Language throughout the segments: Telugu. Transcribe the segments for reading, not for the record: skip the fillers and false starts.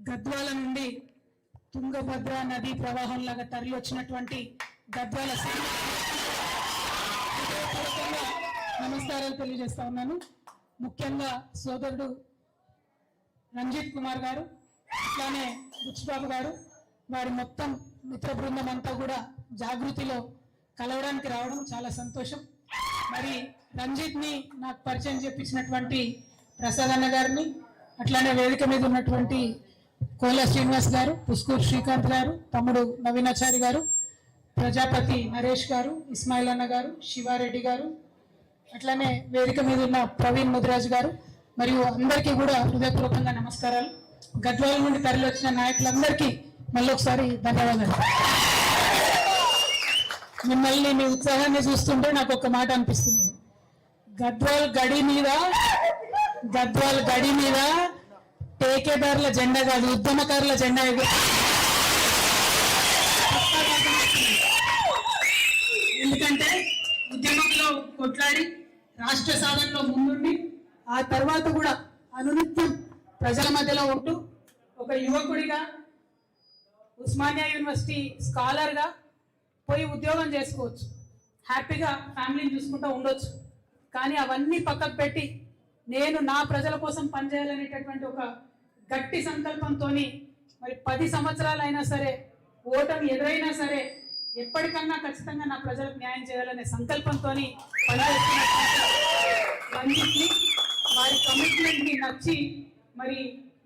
గద్వాల నుండి తుంగభద్ర నదీ ప్రవాహంలాగా తరలి వచ్చినటువంటి గద్వాల నమస్కారాలు తెలియజేస్తా ఉన్నాను. ముఖ్యంగా సోదరుడు రంజిత్ కుమార్ గారు, అట్లానే బుచ్చిబాబు గారు, వారి మొత్తం మిత్ర బృందం అంతా కూడా జాగృతిలో కలవడానికి రావడం చాలా సంతోషం. మరి రంజిత్ని నాకు పరిచయం చేపించినటువంటి ప్రసాద్ అన్న గారిని, అట్లానే వేదిక మీద ఉన్నటువంటి కోల శ్రీనివాస్ గారు, పుస్కూర్ శ్రీకాంత్ గారు, తమ్ముడు నవీనాచారి గారు, ప్రజాపతి నరేష్ గారు, ఇస్మాయిల్ అన్న గారు, శివారెడ్డి గారు, అట్లానే వేదిక మీద ఉన్న ప్రవీణ్ ముదిరాజ్ గారు, మరియు అందరికీ కూడా హృదయపూర్వకంగా నమస్కారాలు. గద్వాల నుండి తరలి వచ్చిన నాయకులందరికీ మళ్ళీ ఒకసారి ధన్యవాదాలు. మిమ్మల్ని మీ ఉత్సాహాన్ని చూస్తుంటే నాకు ఒక మాట అనిపిస్తుంది. గద్వాల్ గడి మీద టేకేదారుల జెండా కాదు, ఉద్యమకారుల జెండా. ఎందుకంటే ఉద్యమంలో కొట్లాడి రాష్ట్ర సాధనలో ముందుండి ఆ తర్వాత కూడా అనునిత్యం ప్రజల మధ్యలో ఉంటూ ఒక యువకుడిగా ఉస్మానియా యూనివర్సిటీ స్కాలర్గా పోయి ఉద్యోగం చేసుకోవచ్చు, హ్యాపీగా ఫ్యామిలీని చూసుకుంటూ ఉండొచ్చు. కానీ అవన్నీ పక్కకు పెట్టి నేను నా ప్రజల కోసం పనిచేయాలనేటటువంటి ఒక గట్టి సంకల్పంతో మరి 10 సంవత్సరాలైనా సరే, ఓటమి ఎదురైనా సరే, ఎప్పటికన్నా ఖచ్చితంగా నా ప్రజలకు న్యాయం చేయాలనే సంకల్పంతో పనిచేస్తున్నటువంటి వారి కమిట్మెంట్ని నచ్చి మరి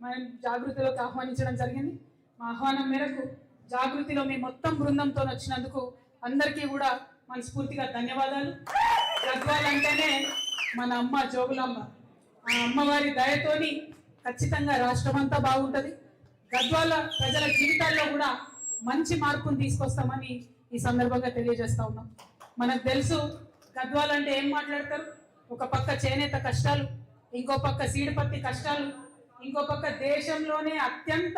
మనం జాగృతిలోకి ఆహ్వానించడం జరిగింది. మా ఆహ్వానం మేరకు జాగృతిలో మీ మొత్తం బృందంతో వచ్చినందుకు అందరికీ కూడా మనస్ఫూర్తిగా ధన్యవాదాలు. గద్వాల్ అంటేనే మన అమ్మ జోగులాంబ, ఆ అమ్మవారి దయతోని ఖచ్చితంగా రాష్ట్రం అంతా బాగుంటుంది. గద్వాల ప్రజల జీవితాల్లో కూడా మంచి మార్పును తీసుకొస్తామని ఈ సందర్భంగా తెలియజేస్తా ఉన్నాం. మనకు తెలుసు గద్వాల్ అంటే ఏం మాట్లాడతారు, ఒక పక్క చేనేత కష్టాలు, ఇంకో పక్క సీడిపత్తి కష్టాలు, ఇంకో పక్క దేశంలోనే అత్యంత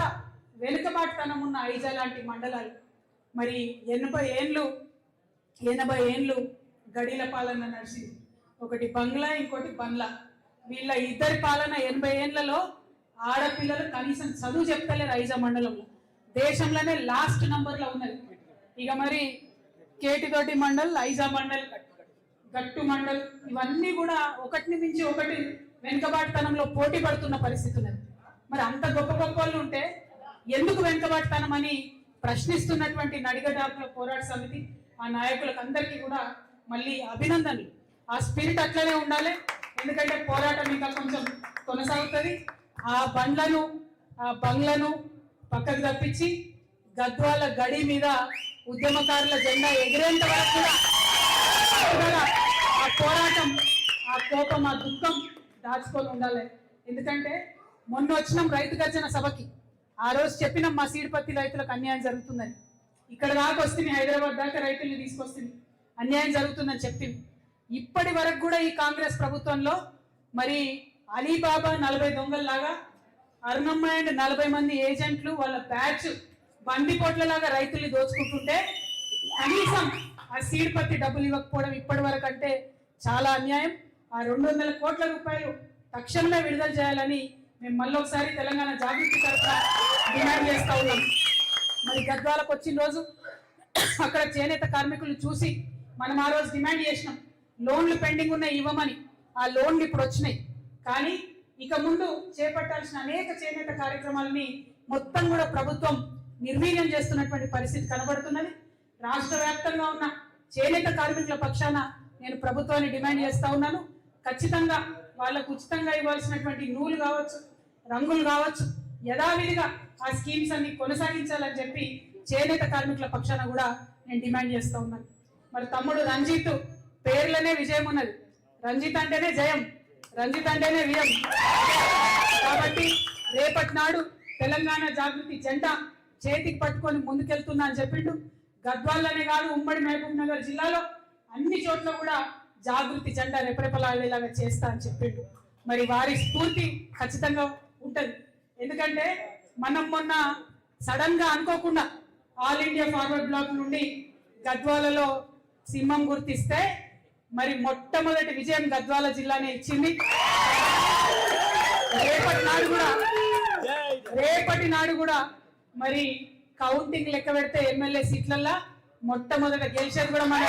వెనుకబాటుతనం ఉన్న ఐజా లాంటి మండలాలు. మరి 80 ఏండ్లు గడిల పాలన నడిచింది. ఒకటి బంగ్లా, ఇంకోటి బంగ్లా. వీళ్ళ ఇద్దరి పాలన 80 ఏండ్లలో ఆడపిల్లలు కనీసం చదువు చెప్తలేరు ఐజా మండలంలో. దేశంలోనే లాస్ట్ నంబర్లో ఉన్నది. ఇక మరి కేటితోటి మండల్, ఐజా మండల్, గట్టు మండల్, ఇవన్నీ కూడా ఒకటిని మించి ఒకటి వెనుకబాటుతనంలో పోటీ పడుతున్న పరిస్థితి ఉన్నది. మరి అంత గొప్ప గొప్ప వాళ్ళు ఉంటే ఎందుకు వెనుకబాటుతనం అని ప్రశ్నిస్తున్నటువంటి నడిగడ్డ పోరాట సమితి ఆ నాయకులకు అందరికీ కూడా మళ్ళీ అభినందనలు. ఆ స్పిరిట్ అట్లనే ఉండాలి, ఎందుకంటే పోరాటం ఇంకా కొంచెం కొనసాగుతుంది. ఆ బంగ్లను పక్కకు తప్పించి గద్వాల గడి మీద ఉద్యమకారుల జెండా ఎగిరేంత వరకు కూడా ఆ పోరాటం, ఆ కోపం, ఆ దుఃఖం దాచుకొని ఉండాలి. ఎందుకంటే మొన్న వచ్చినాం రైతు గర్జన సభకి, ఆ రోజు చెప్పినాం మా సీడిపత్తి రైతులకు అన్యాయం జరుగుతుందని. ఇక్కడ దాకా వస్తుంది, హైదరాబాద్ దాకా రైతుల్ని తీసుకొస్తుంది, అన్యాయం జరుగుతుందని చెప్పింది. ఇప్పటి వరకు కూడా ఈ కాంగ్రెస్ ప్రభుత్వంలో మరి అలీబాబా 40 దొంగల్లాగా, అరుణమ్మ అండ్ 40 మంది ఏజెంట్లు వాళ్ళ బ్యాచ్ బందిపోట్లలాగా రైతుల్ని దోచుకుంటుంటే కనీసం ఆ సీడిపత్తి డబ్బులు ఇవ్వకపోవడం ఇప్పటి వరకు అంటే చాలా అన్యాయం. ఆ 200 కోట్ల రూపాయలు తక్షణమే విడుదల చేయాలని మేము మళ్ళొకసారి తెలంగాణ జాగృతి తరఫున డిమాండ్ చేస్తూ ఉన్నాం. మరి గద్వాలకు వచ్చిన రోజు అక్కడ చేనేత కార్మికులు చూసి మనం ఆ రోజు డిమాండ్ చేసినాం, లోన్లు పెండింగ్ ఉన్నాయి ఇవ్వమని. ఆ లోన్లు ఇప్పుడు వచ్చినాయి. కానీ ఇక ముందు చేపట్టాల్సిన అనేక చేనేత కార్యక్రమాలని మొత్తం కూడా ప్రభుత్వం నిర్వీర్యం చేస్తున్నటువంటి పరిస్థితి కనబడుతున్నది. రాష్ట్ర వ్యాప్తంగా ఉన్న చేనేత కార్మికుల పక్షాన నేను ప్రభుత్వాన్ని డిమాండ్ చేస్తా ఉన్నాను. ఖచ్చితంగా వాళ్ళకు ఉచితంగా ఇవ్వాల్సినటువంటి నూలు కావచ్చు, రంగులు కావచ్చు, యథావిధిగా ఆ స్కీమ్స్ అన్ని కొనసాగించాలని చెప్పి చేనేత కార్మికుల పక్షాన కూడా నేను డిమాండ్ చేస్తా ఉన్నాను. మరి తమ్ముడు రంజిత్ పేర్లనే విజయం ఉన్నది. రంజిత్ అంటేనే జయం, రంజిత్ అంటేనే విజయం. కాబట్టి రేపటి నాడు తెలంగాణ జాగృతి జెండా చేతికి పట్టుకొని ముందుకెళ్తున్నా అని చెప్పిండు. గద్వాలనే కాదు, ఉమ్మడి మహబూబ్ నగర్ జిల్లాలో అన్ని చోట్ల కూడా జాగృతి జెండా రెపరెపలాడేలాగా చేస్తా అని చెప్పిండు. మరి వారి స్ఫూర్తి ఖచ్చితంగా ఉంటది. ఎందుకంటే మనం మొన్న సడన్ గా అనుకోకుండా ఆల్ ఇండియా ఫార్వర్డ్ బ్లాక్ నుండి గద్వాలలో సింహం గుర్తిస్తే మరి మొట్టమొదటి విజయం గద్వాల జిల్లానే ఇచ్చింది. రేపటి నాడు కూడా రేపటి నాడు కూడా మరి కౌంటింగ్ లెక్క పెడితే ఎమ్మెల్యే సీట్లల్లో మొట్టమొదట గెలిచేది కూడా మన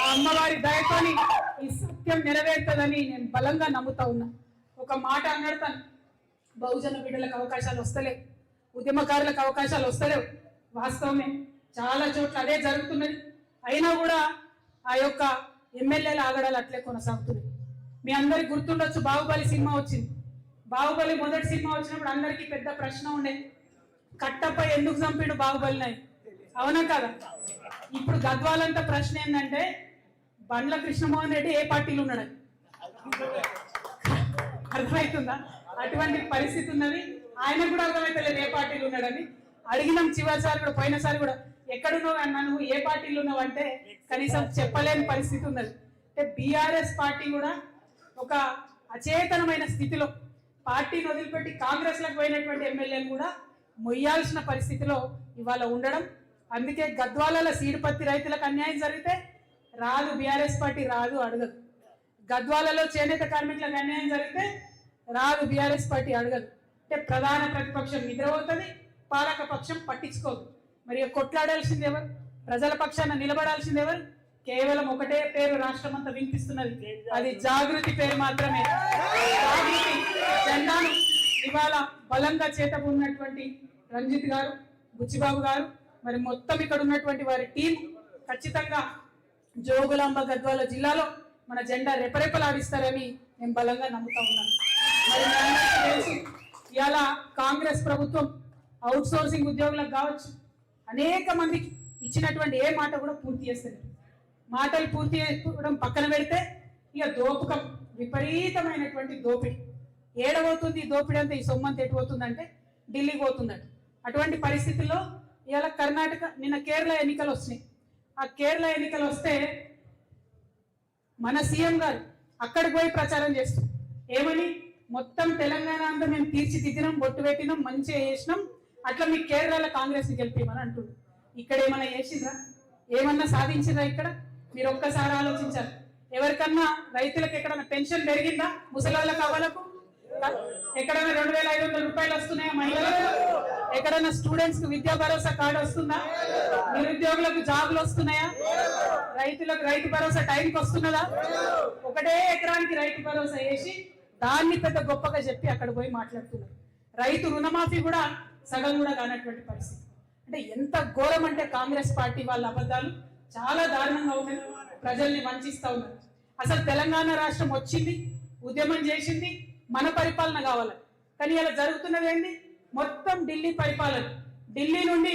ఆ అమ్మవారి దయతోని ఈ సత్యం నెరవేరుతుందని నేను బలంగా నమ్ముతా ఉన్నా. ఒక మాట అన్నాడుతాను, బహుజన బిడ్డలకు అవకాశాలు వస్తలేవు, ఉద్యమకారులకు అవకాశాలు వస్తలేవు. వాస్తవమే, చాలా చోట్ల అదే జరుగుతున్నది. అయినా కూడా ఆ యొక్క ఎమ్మెల్యేల ఆగడాలు అట్లే కొనసాగుతున్నాయి. మీ అందరికి గుర్తుండొచ్చు, బాహుబలి సినిమా వచ్చింది. బాహుబలి మొదటి సినిమా వచ్చినప్పుడు అందరికీ పెద్ద ప్రశ్న ఉండేది, కట్టపై ఎందుకు చంపిడు బాహుబలిని, అవునా కదా? ఇప్పుడు గద్వాలంతా ప్రశ్న ఏంటంటే బండ్ల కృష్ణమోహన్ రెడ్డి ఏ పార్టీలో ఉన్నాడు, అర్థమవుతుందా? అటువంటి పరిస్థితి ఉన్నది. ఆయన కూడా అర్థమైతలేదు ఏ పార్టీలో ఉన్నాడని. అడిగినాం చివరిసారి కూడా, పోయినసారి కూడా, ఎక్కడున్నావు అన్నా, నువ్వు ఏ పార్టీలో ఉన్నావు అంటే కనీసం చెప్పలేని పరిస్థితి ఉన్నది. అంటే బీఆర్ఎస్ పార్టీ కూడా ఒక అచేతనమైన స్థితిలో, పార్టీని వదిలిపెట్టి కాంగ్రెస్లకు పోయినటువంటి ఎమ్మెల్యేలు కూడా మొయ్యాల్సిన పరిస్థితిలో ఇవాళ ఉండడం. అందుకే గద్వాలలో సీడిపత్తి రైతులకు అన్యాయం జరిగితే రాదు, బీఆర్ఎస్ పార్టీ రాదు, అడగదు. గద్వాలలో చేనేత కార్మికులకు అన్యాయం జరిగితే రాదు, బీఆర్ఎస్ పార్టీ అడగదు. అంటే ప్రధాన ప్రతిపక్షం నిద్రపోతుంది, పాలక పక్షం పట్టించుకోదు. మరి కొట్లాడాల్సింది ఎవరు? ప్రజల పక్షాన నిలబడాల్సింది ఎవరు? కేవలం ఒకటే పేరు రాష్ట్రం అంతా వినిపిస్తున్నది, అది జాగృతి పేరు మాత్రమే. జాగృతి జెండాను ఇవాళ బలంగా చేతకున్నటువంటి రంజిత్ గారు, బుచ్చిబాబు గారు, మరి మొత్తం ఇక్కడ ఉన్నటువంటి వారి టీం ఖచ్చితంగా జోగులాంబ గద్వాల జిల్లాలో మన జెండా రెపరెపలాడిస్తారని నేను బలంగా నమ్ముతా ఉన్నాను. మరి తెలుసు, ఇవాళ కాంగ్రెస్ ప్రభుత్వం అవుట్ సోర్సింగ్ ఉద్యోగులకు కావచ్చు, అనేక మందికి ఇచ్చినటువంటి ఏ మాట కూడా పూర్తి చేస్తారు. మాటలు పూర్తి చేసుకోవడం పక్కన పెడితే ఇక దోపకం, విపరీతమైనటువంటి దోపిడీ. ఏడబోతుంది ఈ దోపిడీ అంతా, ఈ సొమ్మంతా ఎటుపోతుందంటే ఢిల్లీకి పోతుందట. అటువంటి పరిస్థితుల్లో ఇవాళ కర్ణాటక, నిన్న కేరళ ఎన్నికలు వచ్చినాయి. ఆ కేరళ ఎన్నికలు వస్తే మన సీఎం గారు అక్కడికి పోయి ప్రచారం చేస్తాం. ఏమని? మొత్తం తెలంగాణ అంతా మేము తీర్చిదిద్దినాం, బొట్టు పెట్టినాం, మంచిగా చేసినాం, అట్లా మీ కేరళలో కాంగ్రెస్ని గెలిపిమని అంటుంది. ఇక్కడ ఏమన్నా చేసిండ్రా? ఏమన్నా సాధించిందా? ఇక్కడ మీరు ఒక్కసారి ఆలోచించారు. ఎవరికన్నా రైతులకు ఎక్కడన్నా పెన్షన్ పెరిగిందా? ముసలాళ్ళకు అవ్వలకు ఎక్కడైనా 2500 రూపాయలు వస్తున్నాయా మహిళలకు? ఎక్కడైనా స్టూడెంట్స్ కు విద్యా భరోసా కార్డు వస్తుందా? నిరుద్యోగులకు జాబులు వస్తున్నాయా? రైతులకు రైతు భరోసా టైంకి వస్తున్నదా? ఒకటే ఎకరానికి రైతు భరోసా వేసి దాన్ని పెద్ద గొప్పగా చెప్పి అక్కడ పోయి మాట్లాడుతున్నారు. రైతు రుణమాఫీ కూడా సగం కూడా కానటువంటి పరిస్థితి. అంటే ఎంత ఘోరం అంటే కాంగ్రెస్ పార్టీ వాళ్ళ అబద్ధాలు చాలా దారుణంగా ఉన్నాయి, ప్రజల్ని వంచిస్తా ఉన్నారు. అసలు తెలంగాణ రాష్ట్రం వచ్చింది, ఉద్యమం చేసింది, మన పరిపాలన కావాలి. కానీ ఇలా జరుగుతున్నది ఏంటి? మొత్తం ఢిల్లీ పరిపాలన. ఢిల్లీ నుండి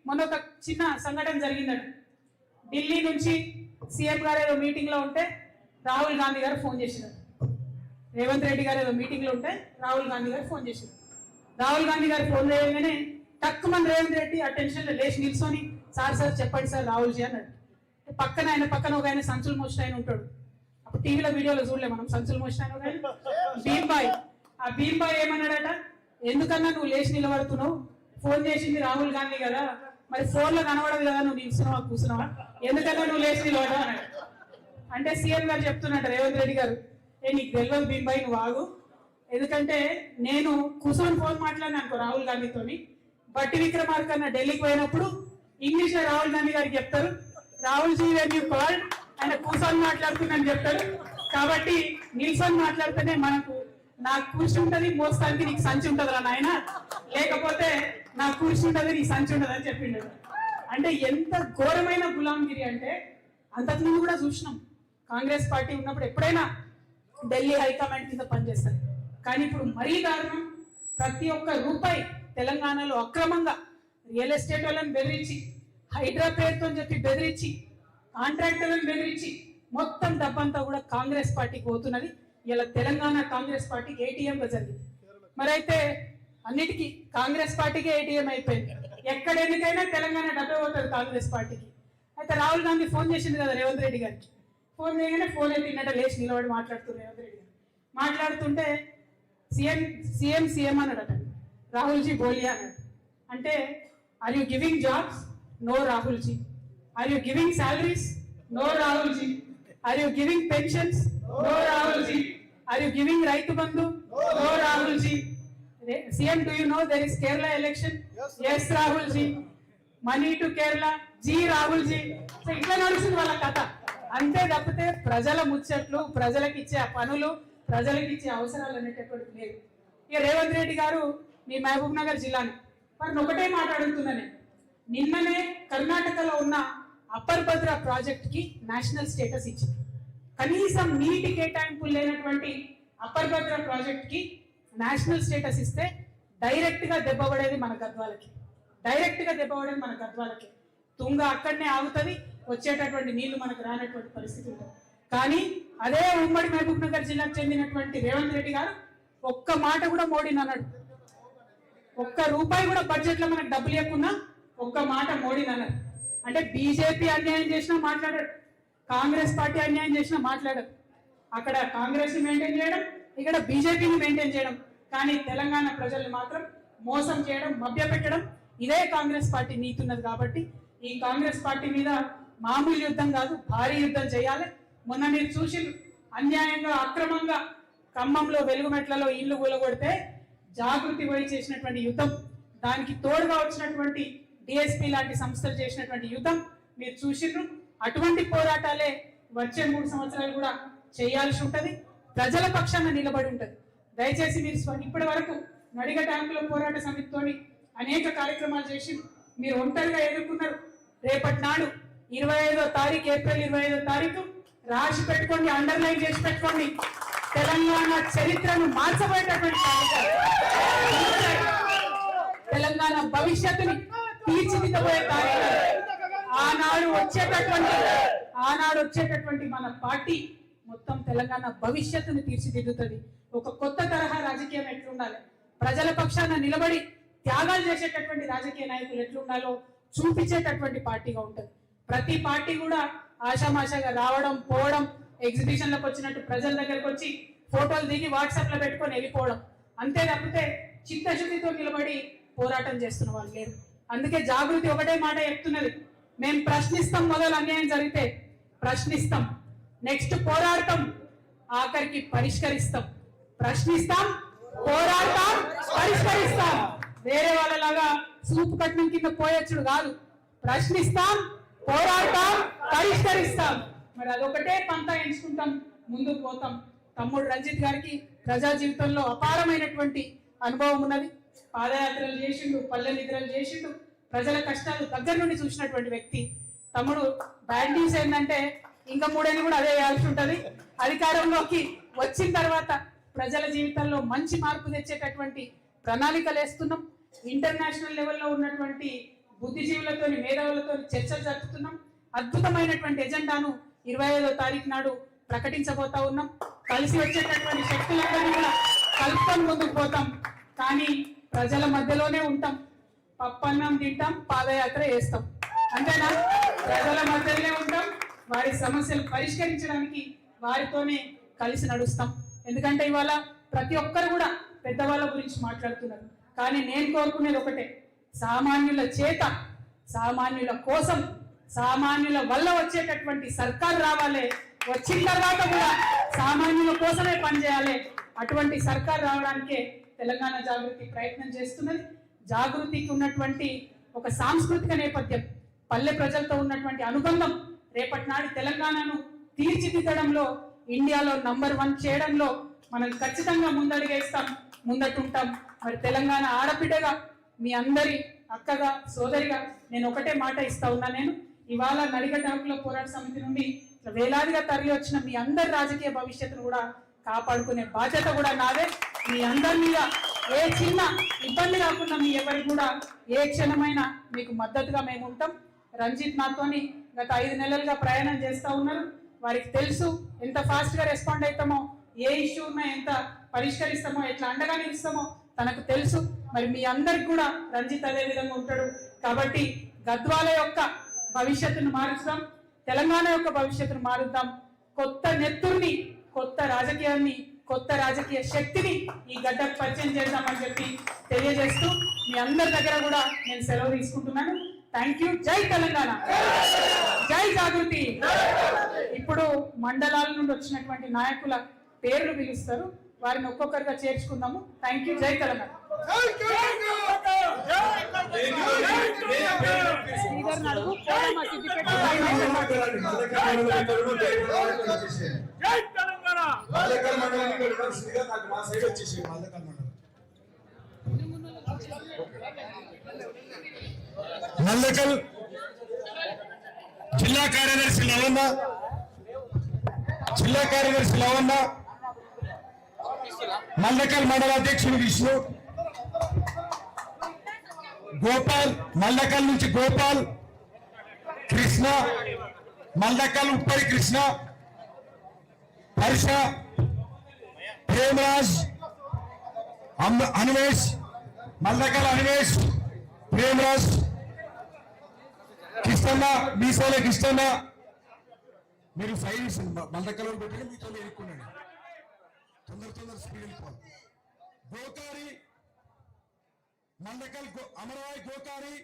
మొన్న ఒక చిన్న సంఘటన జరిగిందట. ఢిల్లీ నుంచి సీఎం గారు ఏదో మీటింగ్ లో ఉంటే రాహుల్ గాంధీ గారు ఫోన్ చేసినారు. రేవంత్ రెడ్డి గారు ఏదో మీటింగ్ లో ఉంటే రాహుల్ గాంధీ గారు ఫోన్ చేశారు. రాహుల్ గాంధీ గారు ఫోన్ చేయగానే తక్కువ రేవంత్ రెడ్డి అటెన్షన్ లో లేచి నిల్చొని, సార్ సార్ చెప్పండి సార్ రాహుల్జీ అన్నాడు. ఆయన పక్కన ఒక ఆయన సంచులు మోసిన ఆయన ఉంటాడు. అప్పుడు టీవీలో వీడియోలో చూడలే మనం, సంచులు మోసిన ఆయన భీమ్బాయ్. ఆ భీమ్బాయ్ ఏమన్నాడట, ఎందుకన్నా నువ్వు లేచి నిలబడుతున్నావు, ఫోన్ చేసింది రాహుల్ గాంధీ కదా, మరి ఫోన్ లో కనబడదు కదా, నువ్వు నిల్చున్నావా కూర్చున్నావా, ఎందుకన్నా నువ్వు లేచి నిలబడవు అన్నాడు. అంటే సీఎం గారు చెప్తున్నట్టు రేవంత్ రెడ్డి గారు, నీకు తెలియదు భీమ్బాయ్, నువ్వు ఆగు, ఎందుకంటే నేను కూర్చొని ఫోన్ మాట్లాడినా అనుకో రాహుల్ గాంధీతోని, బట్టి విక్రమార్క అన్న ఢిల్లీకి పోయినప్పుడు ఇంగ్లీష్ లో రాహుల్ గాంధీ గారికి చెప్తారు, Rahul ji when you call, ఆయన కూర్చొని మాట్లాడుతుందని చెప్తారు. కాబట్టి నిల్చొని మాట్లాడితేనే మనకు, నాకు కూర్చుంటది ఉంటుంది మోస్తానికి నీకు సంచి ఉంటుంది రా నాయన, లేకపోతే నాకు కూర్చుంటది ఉంటుంది నీకు సంచి ఉంటుంది అని చెప్పిండు. అంటే ఎంత ఘోరమైన గులాంగిరి అంటే అంతకుముందు కూడా చూసినాం. కాంగ్రెస్ పార్టీ ఉన్నప్పుడు ఎప్పుడైనా ఢిల్లీ హైకమాండ్ కింద పనిచేస్తారు. కానీ ఇప్పుడు మరీ దారుణం, ప్రతి ఒక్క రూపాయి తెలంగాణలో అక్రమంగా రియల్ ఎస్టేట్ వాళ్ళని బెదిరించి, హైడ్రా పేరుతో చెప్పి బెదిరించి, కాంట్రాక్టర్లను బెదిరించి మొత్తం డబ్బంతా కూడా కాంగ్రెస్ పార్టీకి పోతున్నది. ఇలా తెలంగాణ కాంగ్రెస్ పార్టీకి ఏటీఎంగా జరిగింది. మరి అయితే అన్నిటికీ కాంగ్రెస్ పార్టీకి ఏటీఎం అయిపోయింది. ఎక్కడ ఎన్నికైనా తెలంగాణ డబ్బే పోతుంది కాంగ్రెస్ పార్టీకి. అయితే రాహుల్ గాంధీ ఫోన్ చేసింది కదా రేవంత్ రెడ్డి గారికి, ఫోన్ చేయగానే ఫోన్ ఎత్తినట్ట లేచి నిలబడి మాట్లాడుతున్నారు రేవంత్ రెడ్డి గారు. మాట్లాడుతుంటే సీఎం అన్నాడట, రాహుల్ జీ బోలియా అన్నాడు. అంటే are you giving jobs? No Rahul ji. Are you giving salaries? No Rahul ji. Are you giving pensions? No Rahul ji. Are you giving Rythu Bandhu? No, Rahul ji. CM, do you know there is Kerala election? Yes, Rahul ji. Money to Kerala. G Rahul ji. So ఇట్లా నడుస్తుంది వాళ్ళ కథ. అంతే తప్పితే ప్రజల ముచ్చట్లు, ప్రజలకు ఇచ్చే పనులు, ప్రజలకు ఇచ్చే అవసరాలు అనేటటువంటి లేదు. ఇక రేవంత్ రెడ్డి గారు మీ మహబూబ్ నగర్ జిల్లాని మరి ఒకటే మాట అడుగుతున్నాను. నిన్ననే కర్ణాటకలో ఉన్న అప్పర్ భద్ర ప్రాజెక్ట్ కి నేషనల్ స్టేటస్ ఇచ్చింది. కనీసం నీటి కేటాయింపులు లేనటువంటి అప్పర్ భద్ర ప్రాజెక్ట్ కి నేషనల్ స్టేటస్ ఇస్తే డైరెక్ట్ గా దెబ్బపడేది మన గద్వాలకి, తుంగ అక్కడనే ఆగుతుంది, వచ్చేటటువంటి నీళ్లు మనకు రానటువంటి పరిస్థితి ఉంటుంది. కానీ అదే ఉమ్మడి మహబూబ్ నగర్ జిల్లాకు చెందినటువంటి రేవంత్ రెడ్డి గారు ఒక్క మాట కూడా మోడీని అన్నాడు. ఒక్క రూపాయి కూడా బడ్జెట్ లో మనకు డబ్బులు ఇవ్వకున్నా ఒక్క మాట మోడీని అన్నారు. అంటే బీజేపీ అన్యాయం చేసినా మాట్లాడాడు, కాంగ్రెస్ పార్టీ అన్యాయం చేసినా మాట్లాడారు. అక్కడ కాంగ్రెస్ ని మెయింటైన్ చేయడం, ఇక్కడ బీజేపీని మెయింటైన్ చేయడం, కానీ తెలంగాణ ప్రజల్ని మాత్రం మోసం చేయడం, మభ్యపెట్టడం ఇదే కాంగ్రెస్ పార్టీ నీతి ఉన్నది. కాబట్టి ఈ కాంగ్రెస్ పార్టీ మీద మామూలు యుద్ధం కాదు, భారీ యుద్ధం చేయాలి. మొన్న మీరు చూసి అన్యాయంగా అక్రమంగా ఖమ్మంలో వెలుగుమెట్లలో ఇల్లు కూలగొడితే జాగృతి పోయి చేసినటువంటి యుద్ధం, దానికి తోడుగా వచ్చినటువంటి డిఎస్పీ లాంటి సంస్థలు చేసినటువంటి యుద్ధం మీరు చూసిండ్రు. అటువంటి పోరాటాలే వచ్చే 3 సంవత్సరాలు కూడా చేయాల్సి ఉంటుంది, ప్రజల పక్షాన నిలబడి ఉంటుంది. దయచేసి మీరు ఇప్పటి వరకు నడిగ ట్యాంకుల పోరాట సమితితోని అనేక కార్యక్రమాలు చేసి మీరు ఒంటరిగా ఎదుర్కొన్నారు. రేపటి నాడు 25వ తారీఖు, ఏప్రిల్ 25వ తారీఖు రాసి పెట్టుకోండి, అండర్లైన్ చేసి పెట్టుకోండి. తెలంగాణ చరిత్రను మార్చబోయేటటువంటి తెలంగాణ భవిష్యత్తుని తీర్చిదిద్దబోయే కార్యక్రమం ఆనాడు వచ్చేటటువంటి మన పార్టీ మొత్తం తెలంగాణ భవిష్యత్తును తీర్చిదిద్దుతుంది. ఒక కొత్త తరహా రాజకీయం ఎట్లుండాలి, ప్రజల పక్షాన నిలబడి త్యాగాలు చేసేటటువంటి రాజకీయ నాయకులు ఎట్లుండాలో చూపించేటటువంటి పార్టీగా ఉంటుంది. ప్రతి పార్టీ కూడా ఆషామాషాగా రావడం, పోవడం, ఎగ్జిబిషన్లకు వచ్చినట్టు ప్రజల దగ్గరకు వచ్చి ఫోటోలు దిగి వాట్సాప్ లో పెట్టుకొని వెళ్ళిపోవడం, అంతే తప్పితే చిత్తశుద్ధితో నిలబడి పోరాటం చేస్తున్న వాళ్ళు లేరు. అందుకే జాగృతి ఒకటే మాట చెప్తున్నది, మేము ప్రశ్నిస్తాం, మొదలు అన్యాయం జరిగితే ప్రశ్నిస్తాం, నెక్స్ట్ పోరాడతాం, ఆఖరికి పరిష్కరిస్తాం. ప్రశ్నిస్తాం, పోరాడతాం, పరిష్కరిస్తాం. వేరే వాళ్ళలాగా సూపు కట్నం కింద పోయొచ్చుడు కాదు. ప్రశ్నిస్తాం, పోరాడతాం, పరిష్కరిస్తాం. మరి అదొకటే పంత ఎంచుకుంటాం, ముందుకు పోతాం. తమ్ముడు రంజిత్ గారికి ప్రజా జీవితంలో అపారమైనటువంటి అనుభవం ఉన్నది. పాదయాత్రలు చేసిండు, పల్లె నిద్రలు చేసిండు, ప్రజల కష్టాలు దగ్గర నుండి చూసినటువంటి వ్యక్తి. తమ్ముడు బ్యాడ్ న్యూస్ ఏంటంటే ఇంకా 3 ఏళ్ళు కూడా అదే వేయాల్సి ఉంటుంది. అధికారంలోకి వచ్చిన తర్వాత ప్రజల జీవితంలో మంచి మార్పు తెచ్చేటటువంటి ప్రణాళికలు వేస్తున్నాం. ఇంటర్నేషనల్ లెవెల్లో ఉన్నటువంటి బుద్ధిజీవులతో, మేధావులతో చర్చలు జరుపుతున్నాం. అద్భుతమైనటువంటి ఎజెండాను 25వ తారీఖు నాడు ప్రకటించబోతా ఉన్నాం. కలిసి వచ్చేటటువంటి శక్తులందరినీ కూడా కలుపుకొని ముందుకు పోతాం. కానీ ప్రజల మధ్యలోనే ఉంటాం, పప్పన్నం తింటాం, పాదయాత్ర వేస్తాం, అంతేనా? ప్రజల మధ్యలోనే ఉంటాం, వారి సమస్యలు పరిష్కరించడానికి వారితోనే కలిసి నడుస్తాం. ఎందుకంటే ఇవాళ ప్రతి ఒక్కరు కూడా పెద్దవాళ్ళ గురించి మాట్లాడుతున్నారు, కానీ నేను కోరుకునేది ఒకటే, సామాన్యుల చేత, సామాన్యుల కోసం, సామాన్యుల వల్ల వచ్చేటటువంటి సర్కార్ రావాలి. వచ్చిన తర్వాత కూడా సామాన్యుల కోసమే పనిచేయాలి. అటువంటి సర్కార్ రావడానికే తెలంగాణ జాగృతి ప్రయత్నం చేస్తున్నది. జాగృతికి ఉన్నటువంటి ఒక సాంస్కృతిక నేపథ్యం, పల్లె ప్రజలతో ఉన్నటువంటి అనుబంధం రేపటి నాడు తెలంగాణను తీర్చిదిద్దడంలో, ఇండియాలో నంబర్ 1 చేయడంలో మనం ఖచ్చితంగా ముందడుగేస్తాం, ముందటుంటాం. మరి తెలంగాణ ఆడబిడ్డగా, మీ అందరి అక్కగా, సోదరిగా నేను ఒకటే మాట ఇస్తా ఉన్నా. నేను ఇవాళ నడిగ ట్యాంకుల పోరాట సమితి నుండి వేలాదిగా తరలి వచ్చిన మీ అందరి రాజకీయ భవిష్యత్తును కూడా కాపాడుకునే బాధ్యత కూడా నాదే. మీ అందరి మీద ఏ చిన్న ఇబ్బంది రాకుండా మీ ఎవరికి కూడా ఏ క్షణమైనా మీకు మద్దతుగా మేము ఉంటాం. రంజిత్ నాతోని గత 5 నెలలుగా ప్రయాణం చేస్తూ ఉన్నారు. వారికి తెలుసు ఎంత ఫాస్ట్ గా రెస్పాండ్ అవుతామో, ఏ ఇష్యూ ఉన్నా ఎంత పరిష్కరిస్తామో, ఎట్లా అండగా నిలుస్తామో తనకు తెలుసు. మరి మీ అందరికి కూడా రంజిత్ అదే విధంగా ఉంటాడు. కాబట్టి గద్వాల యొక్క భవిష్యత్తును మారుస్తాం, తెలంగాణ యొక్క భవిష్యత్తును మారుద్దాం. కొత్త నెత్తుర్ని, కొత్త రాజకీయాన్ని, కొత్త రాజకీయ శక్తిని ఈ గడ్డకు పరిచయం చేద్దామని చెప్పి తెలియజేస్తూ మీ అందరి దగ్గర కూడా నేను సెలవు తీసుకుంటున్నాను. Thank you. జై తెలంగాణ, జై జాగృతి. ఇప్పుడు మండలాల నుండి వచ్చినటువంటి నాయకుల పేర్లు పిలుస్తారు. వారిని ఒక్కొక్కరిగా చేర్చుకుందాము. Thank you. జై తెలంగాణ. శ్రీధర్ నడుగు పోలమ్మ సిద్దిపేట మల్లకల్ జిల్లా కార్యదర్శి లవన్న, మల్లకల్ మండల అధ్యక్షుడు విష్ణు, గోపాల్ మల్లకల్ నుంచి గోపాల్, కృష్ణ మల్లకల్ ఉప్పరి కృష్ణ, హర్ష, ప్రేమరాజ్, అన్వేష్ మల్లకల్ అన్వేష్, ప్రేమరాజ్, కిష్టన్న మీసాల కిష్టన్న. మీరు సైన్స్ మల్లకల్లో పెట్టి మీతో ఎరుక్కున్నాడు. తొందర స్పీడ్ వెళ్ళిపోవాలి. గోకారి మల్లకల్ అమరవాయి గోకారి,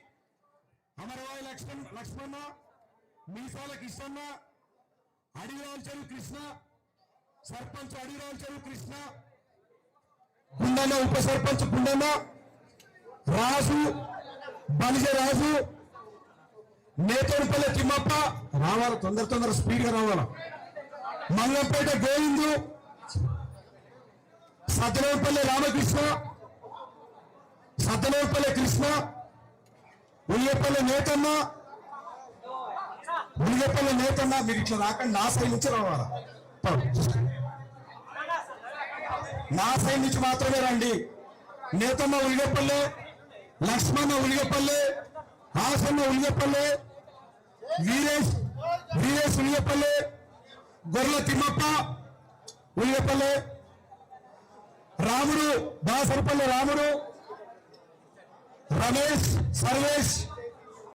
అమరవాయి లక్ష్మణ, మీసాల కిష్టన్న, అడిరాల చెరువు కృష్ణ, సర్పంచ్ అడిరాల చెరువు కృష్ణ, గుండన్న ఉప సర్పంచ్ గుండన్న, రాజు బలిజ రాజు, నేతోడిపల్లి తిమ్మప్ప. రావాలి తొందర స్పీడ్ గా రావాల. మంగంపేట గోవిందు, సత్తనూరుపల్లి రామకృష్ణ, సత్తనూరుపల్లి కృష్ణ, ఉల్లిపల్లి నేతన్న. మీరు ఇట్లా రాకండి, నా సైడ్ నుంచి రావాలా. నా సైడ్ నుంచి మాత్రమే రండి. నేతన్న ఉల్లిపల్లి, లక్ష్మణ ఉల్లిపల్లి, ఆసన్న ఉల్లిపల్లి, వీరేష్ ఉల్లిపల్లి, గొర్రెల తిమ్మప్ప ఉల్లిపల్లి, రాముడు దాసరపల్లి రాముడు, రమేష్ సర్వేష్